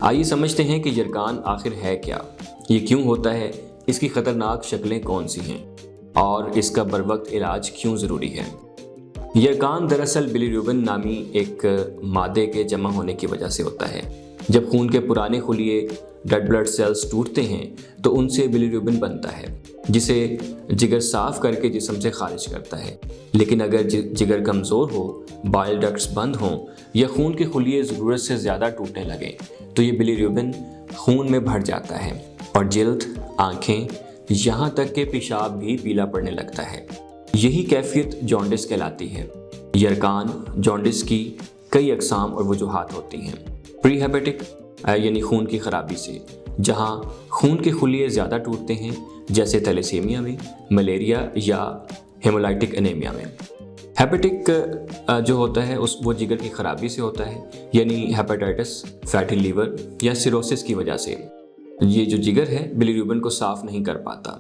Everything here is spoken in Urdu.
آئیے سمجھتے ہیں کہ یرقان آخر ہے کیا، یہ کیوں ہوتا ہے، اس کی خطرناک شکلیں کون سی ہیں اور اس کا بروقت علاج کیوں ضروری ہے۔ یرقان دراصل بلیروبن نامی ایک مادے کے جمع ہونے کی وجہ سے ہوتا ہے۔ جب خون کے پرانے خلیے ریڈ بلڈ سیلز ٹوٹتے ہیں تو ان سے بلیروبن بنتا ہے، جسے جگر صاف کر کے جسم سے خارج کرتا ہے۔ لیکن اگر جگر کمزور ہو، بائل ڈکٹس بند ہوں یا خون کے خلیے ضرورت سے زیادہ ٹوٹنے لگیں تو یہ بلیروبن خون میں بھر جاتا ہے اور جلد، آنکھیں، یہاں تک کہ پیشاب بھی پیلا پڑنے لگتا ہے۔ یہی کیفیت جانڈس کہلاتی ہے۔ یرقان جانڈس کی کئی اقسام اور وجوہات ہوتی ہیں۔ پری ہیپیٹک یعنی خون کی خرابی سے، جہاں خون کے خلیے زیادہ ٹوٹتے ہیں، جیسے تیلیسیمیا میں، ملیریا یا ہیمولائٹک انیمیا میں۔ ہیپیٹک جو ہوتا ہے وہ جگر کی خرابی سے ہوتا ہے، یعنی ہیپاٹائٹس، فیٹی لیور یا سیروسس کی وجہ سے۔ یہ جو جگر ہے بلیروبن کو صاف نہیں کر پاتا۔